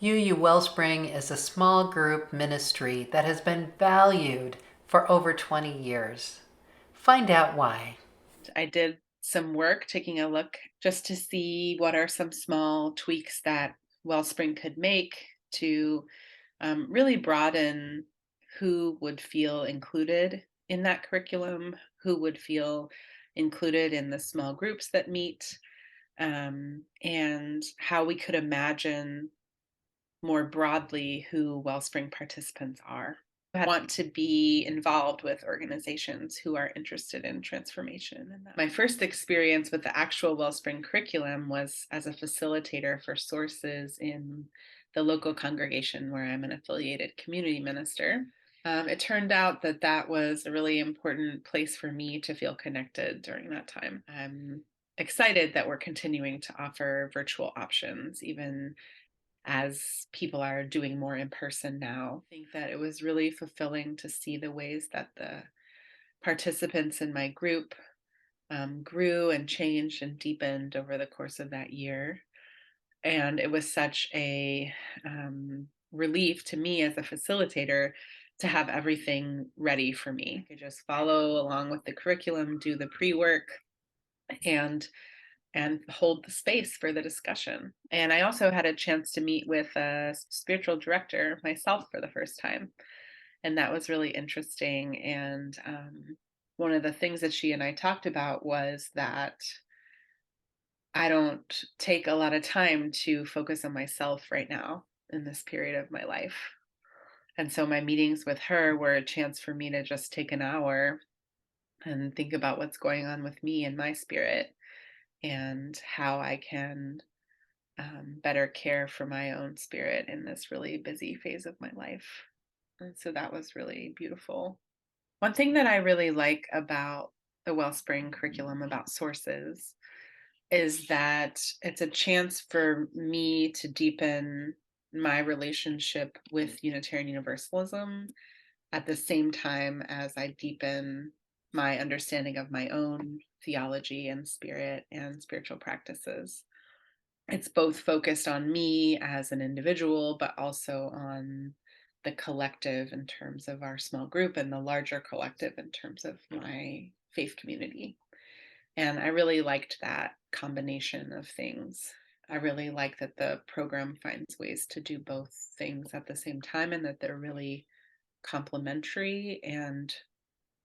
UU Wellspring is a small group ministry that has been valued for over 20 years. Find out why. I did some work taking a look just to see what are some small tweaks that Wellspring could make to really broaden who would feel included in that curriculum, who would feel included in the small groups that meet, and how we could imagine more broadly who Wellspring participants are. I want to be involved with organizations who are interested in transformation. And my first experience with the actual Wellspring curriculum was as a facilitator for sources in the local congregation where I'm an affiliated community minister. It turned out that that was a really important place for me to feel connected during that time. I'm excited that we're continuing to offer virtual options, even as people are doing more in person now. I think that it was really fulfilling to see the ways that the participants in my group grew and changed and deepened over the course of that year. And it was such a relief to me as a facilitator to have everything ready for me. I could just follow along with the curriculum, do the pre-work, and hold the space for the discussion. And I also had a chance to meet with a spiritual director myself for the first time. And that was really interesting. And one of the things that she and I talked about was that I don't take a lot of time to focus on myself right now in this period of my life. And so my meetings with her were a chance for me to just take an hour and think about what's going on with me and my spirit and how I can better care for my own spirit in this really busy phase of my life. And so that was really beautiful. One thing that I really like about the Wellspring curriculum about sources is that it's a chance for me to deepen my relationship with Unitarian Universalism at the same time as I deepen my understanding of my own theology and spirit and spiritual practices. It's both focused on me as an individual, but also on the collective in terms of our small group and the larger collective in terms of my faith community. And I really liked that combination of things. I really like that the program finds ways to do both things at the same time and that they're really complementary and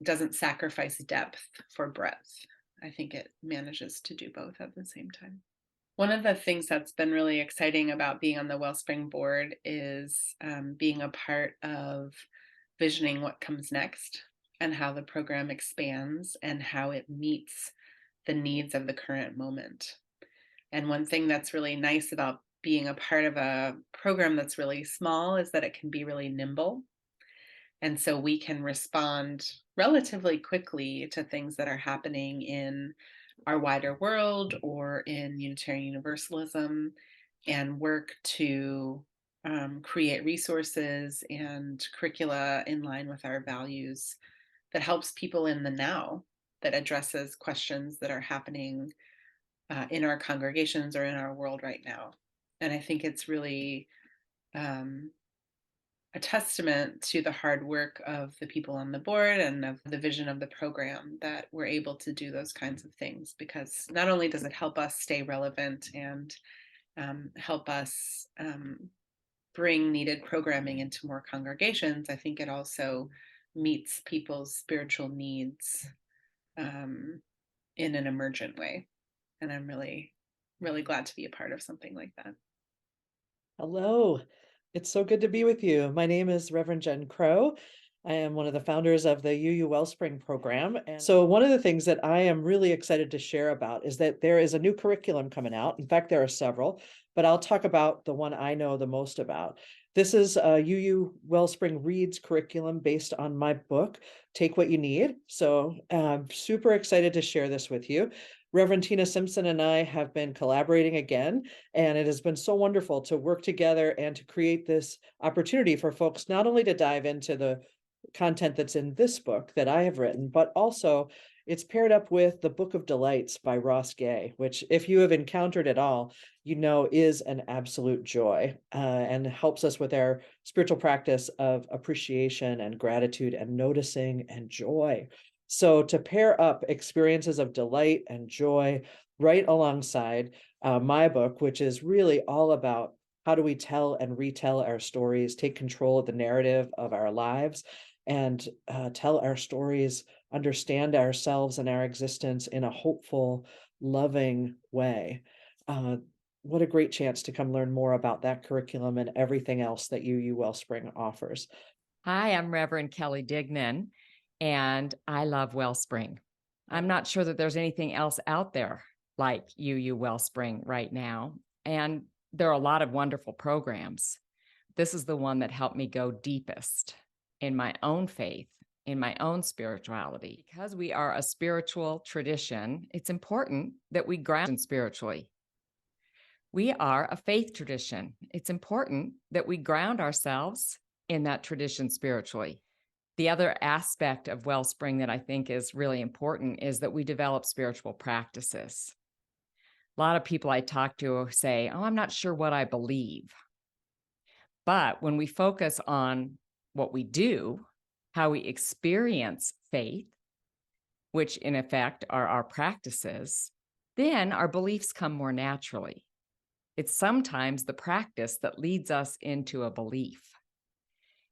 doesn't sacrifice depth for breadth. I think it manages to do both at the same time. One of the things that's been really exciting about being on the Wellspring board is being a part of visioning what comes next and how the program expands and how it meets the needs of the current moment. And one thing that's really nice about being a part of a program that's really small is that it can be really nimble. And so we can respond relatively quickly to things that are happening in our wider world or in Unitarian Universalism and work to create resources and curricula in line with our values that helps people in the now, that addresses questions that are happening in our congregations or in our world right now. And I think it's really um, a testament to the hard work of the people on the board and of the vision of the program that we're able to do those kinds of things, because not only does it help us stay relevant and help us bring needed programming into more congregations, I think it also meets people's spiritual needs in an emergent way. And I'm really, really glad to be a part of something like that. Hello, it's so good to be with you. My name is Reverend Jen Crow. I am one of the founders of the UU Wellspring program. And so one of the things that I am really excited to share about is that there is a new curriculum coming out. In fact, there are several, but I'll talk about the one I know the most about. This is a UU Wellspring Reads curriculum based on my book, Take What You Need. So I'm super excited to share this with you. Reverend Tina Simpson and I have been collaborating again, and it has been so wonderful to work together and to create this opportunity for folks not only to dive into the content that's in this book that I have written, but also It's paired up with the Book of Delights by Ross Gay, which, if you have encountered it all, you know is an absolute joy, and helps us with our spiritual practice of appreciation and gratitude and noticing and joy. So to pair up experiences of delight and joy right alongside my book, which is really all about how do we tell and retell our stories, take control of the narrative of our lives, and tell our stories, understand ourselves and our existence in a hopeful, loving way. What a great chance to come learn more about that curriculum and everything else that UU Wellspring offers. Hi, I'm Reverend Kelly Dignan, and I love Wellspring. I'm not sure that there's anything else out there like UU Wellspring right now, and there are a lot of wonderful programs. This is the one that helped me go deepest in my own faith, in my own spirituality. Because we are a spiritual tradition, it's important that we ground spiritually. We are a faith tradition. It's important that we ground ourselves in that tradition spiritually. The other aspect of Wellspring that I think is really important is that we develop spiritual practices. A lot of people I talk to say, oh, I'm not sure what I believe. But when we focus on what we do, how we experience faith, which in effect are our practices, then our beliefs come more naturally. It's sometimes the practice that leads us into a belief.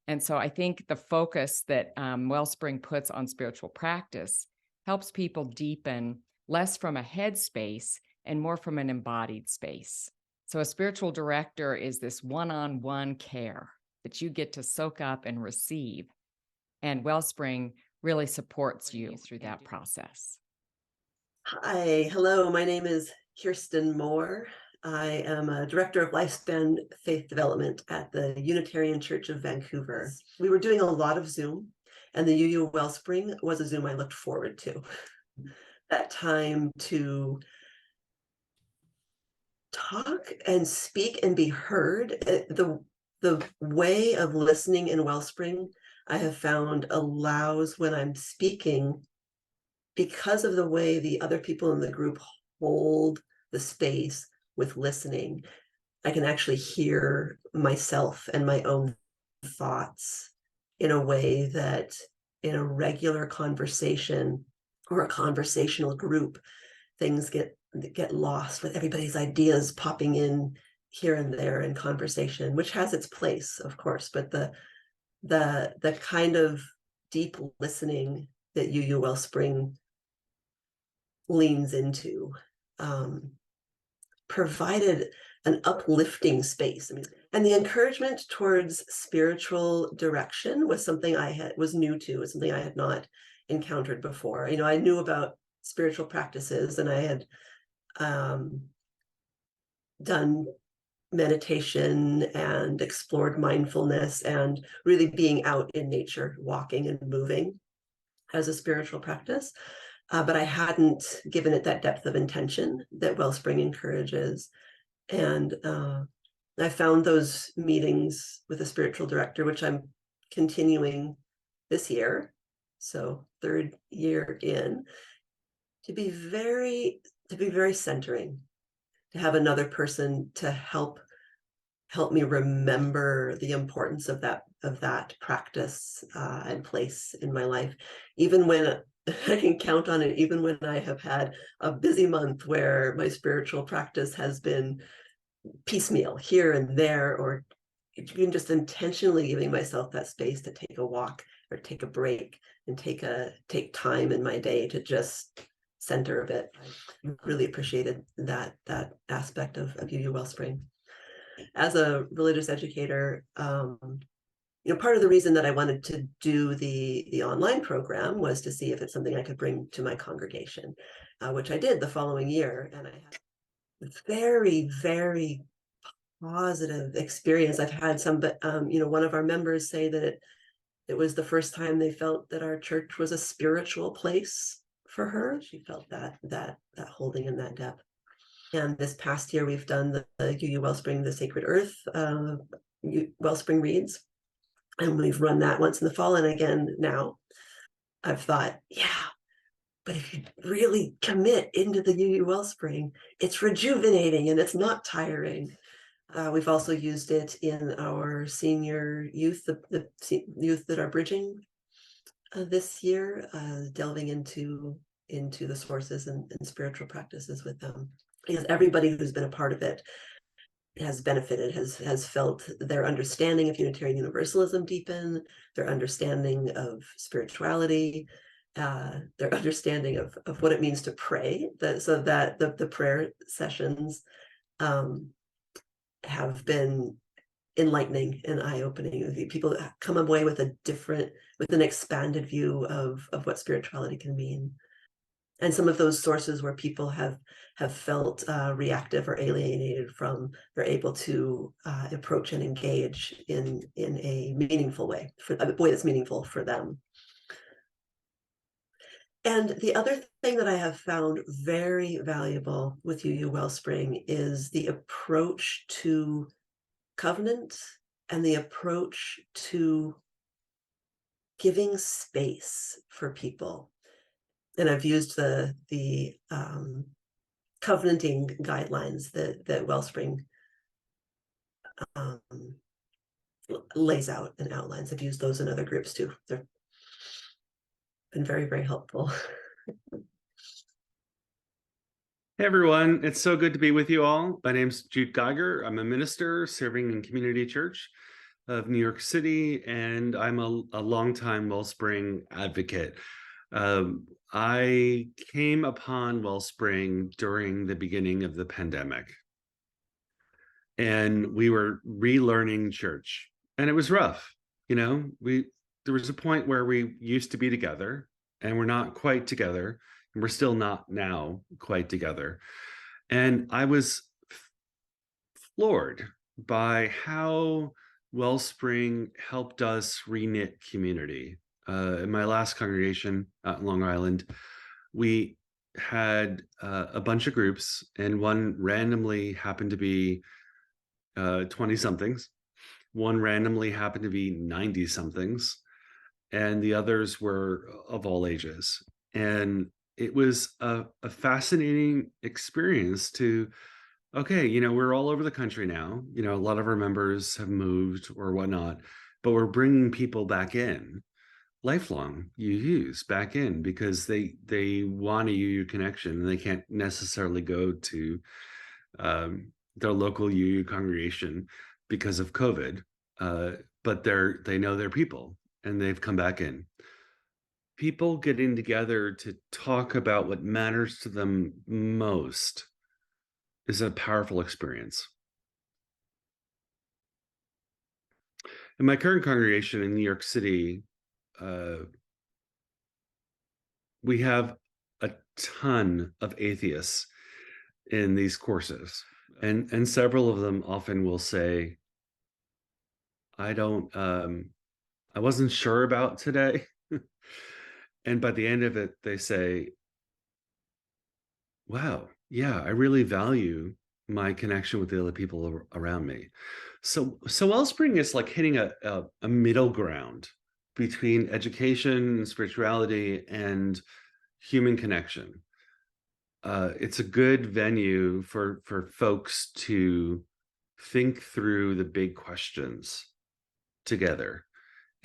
And so I think the focus that Wellspring puts on spiritual practice helps people deepen less from a head space and more from an embodied space. So a spiritual director is this one-on-one care that you get to soak up and receive. And Wellspring really supports you through that process. Hi, hello, my name is Kirsten Moore. I am a director of lifespan faith development at the Unitarian Church of Vancouver. We were doing a lot of Zoom, and the UU Wellspring was a Zoom I looked forward to. That time to talk and speak and be heard. The way of listening in Wellspring, I have found, allows when I'm speaking, because of the way the other people in the group hold the space with listening, I can actually hear myself and my own thoughts in a way that in a regular conversation or a conversational group, things get lost with everybody's ideas popping in here and there in conversation, which has its place, of course, but the kind of deep listening that UU Wellspring leans into provided an uplifting space. I mean, and the encouragement towards spiritual direction was something was new to, was something I had not encountered before. You know, I knew about spiritual practices, and I had done meditation and explored mindfulness and really being out in nature, walking and moving as a spiritual practice. But I hadn't given it that depth of intention that Wellspring encourages. And I found those meetings with a spiritual director, which I'm continuing this year, so 3rd year in, to be very centering, to have another person to help me remember the importance of that practice and place in my life, even when I can count on it, even when I have had a busy month where my spiritual practice has been piecemeal here and there, or even just intentionally giving myself that space to take a walk or take a break and take time in my day to just center a bit. I really appreciated that aspect of UU Wellspring. As a religious educator, you know, part of the reason that I wanted to do the online program was to see if it's something I could bring to my congregation, which I did the following year. And I had a very, very positive experience. I've had some, but you know, one of our members say that it was the first time they felt that our church was a spiritual place for her. She felt that holding in that depth. And this past year, we've done the UU Wellspring, the Sacred Earth Wellspring Reads. And we've run that once in the fall and again now. I've thought, yeah, But if you really commit into the UU Wellspring, it's rejuvenating and it's not tiring. We've also used it in our senior youth, the youth that are bridging this year, delving into the sources and spiritual practices with them. Because everybody who's been a part of it has benefited, has felt their understanding of Unitarian Universalism deepen, their understanding of spirituality, their understanding of what it means to pray. So that the prayer sessions have been enlightening and eye-opening. People come away with with an expanded view of what spirituality can mean. And some of those sources where people have felt reactive or alienated from, they're able to approach and engage in a meaningful way, for a way that's meaningful for them. And the other thing that I have found very valuable with UU Wellspring is the approach to covenant and the approach to giving space for people. And I've used the covenanting guidelines that Wellspring lays out and outlines. I've used those in other groups too. They've been very, very helpful. Hey everyone, it's so good to be with you all. My name's Jude Geiger. I'm a minister serving in Community Church of New York City, and I'm a longtime Wellspring advocate. I came upon Wellspring during the beginning of the pandemic, and we were relearning church, and it was rough. You know, there was a point where we used to be together, and we're not quite together, and we're still not now quite together. And I was floored by how Wellspring helped us reknit community. In my last congregation out in Long Island, we had a bunch of groups, and one randomly happened to be 20-somethings. One randomly happened to be 90-somethings, and the others were of all ages. And it was a fascinating experience to, okay, you know, we're all over the country now. You know, a lot of our members have moved or whatnot, but we're bringing people back in, lifelong UUs back in, because they want a UU connection, and they can't necessarily go to their local UU congregation because of COVID, but they know their people, and they've come back in. People getting together to talk about what matters to them most is a powerful experience. In my current congregation in New York City, we have a ton of atheists in these courses, and several of them often will say, I wasn't sure about today. And by the end of it, they say, wow, yeah, I really value my connection with the other people around me. So Wellspring is like hitting a middle ground between education, spirituality, and human connection. It's a good venue for folks to think through the big questions together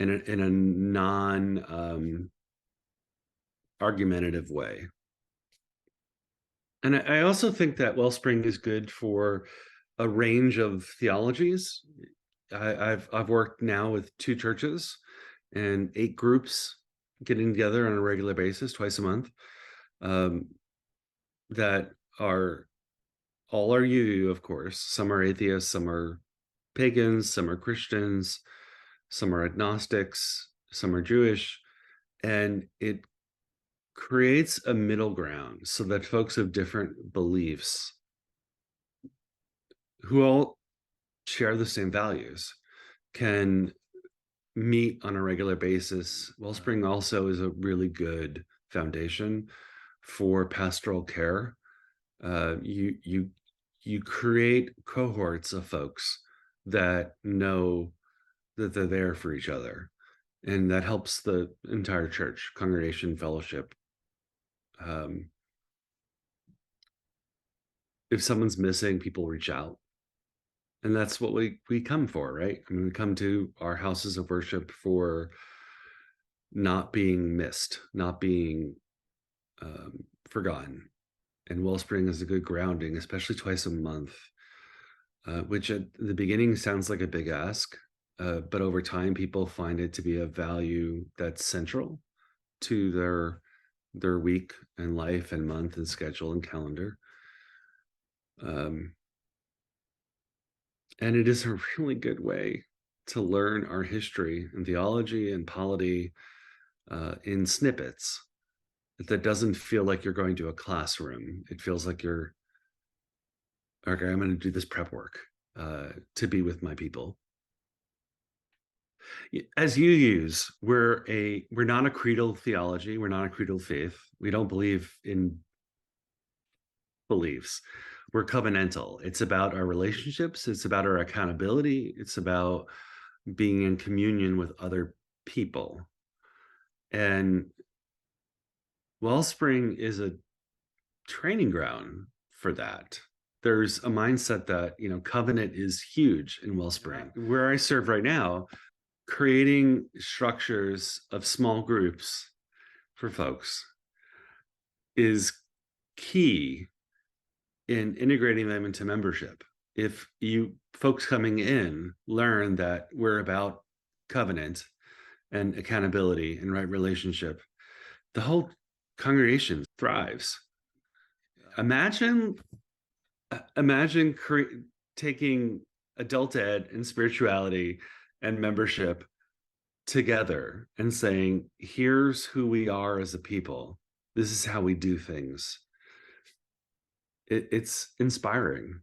in a non argumentative way. And I also think that Wellspring is good for a range of theologies. I've worked now with 2 churches and 8 groups getting together on a regular basis, twice a month, that are all are UU, of course. Some are atheists, some are pagans, some are Christians, some are agnostics, some are Jewish, and it creates a middle ground so that folks of different beliefs who all share the same values can meet on a regular basis. Wellspring also is a really good foundation for pastoral care. You create cohorts of folks that know that they're there for each other, and that helps the entire church, congregation, fellowship If someone's missing, people reach out. And that's what we come for, right? I mean, we come to our houses of worship for not being missed, not being forgotten. And Wellspring is a good grounding, especially twice a month, which at the beginning sounds like a big ask, but over time people find it to be a value that's central to their week and life and month and schedule and calendar. And it is a really good way to learn our history and theology and polity in snippets. That doesn't feel like you're going to a classroom. It feels like you're, okay, I'm going to do this prep work to be with my people. As UUs, we're not a creedal theology. We're not a creedal faith. We don't believe in beliefs. We're covenantal. It's about our relationships. It's about our accountability. It's about being in communion with other people. And Wellspring is a training ground for that. There's a mindset that, covenant is huge in Wellspring. Where I serve right now, creating structures of small groups for folks is key in integrating them into membership. If you folks coming in learn that we're about covenant and accountability and right relationship, the whole congregation thrives. Imagine taking adult ed and spirituality and membership together and saying, here's who we are as a people. This is how we do things. It's inspiring.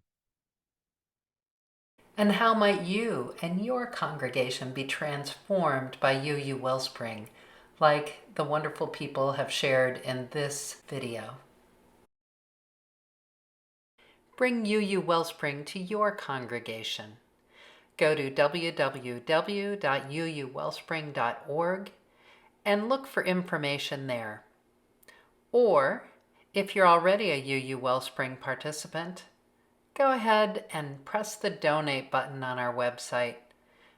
And how might you and your congregation be transformed by UU Wellspring, like the wonderful people have shared in this video? Bring UU Wellspring to your congregation. Go to www.uuwellspring.org and look for information there. Or, if you're already a UU Wellspring participant, go ahead and press the donate button on our website.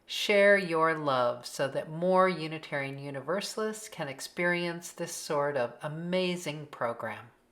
Share your love so that more Unitarian Universalists can experience this sort of amazing program.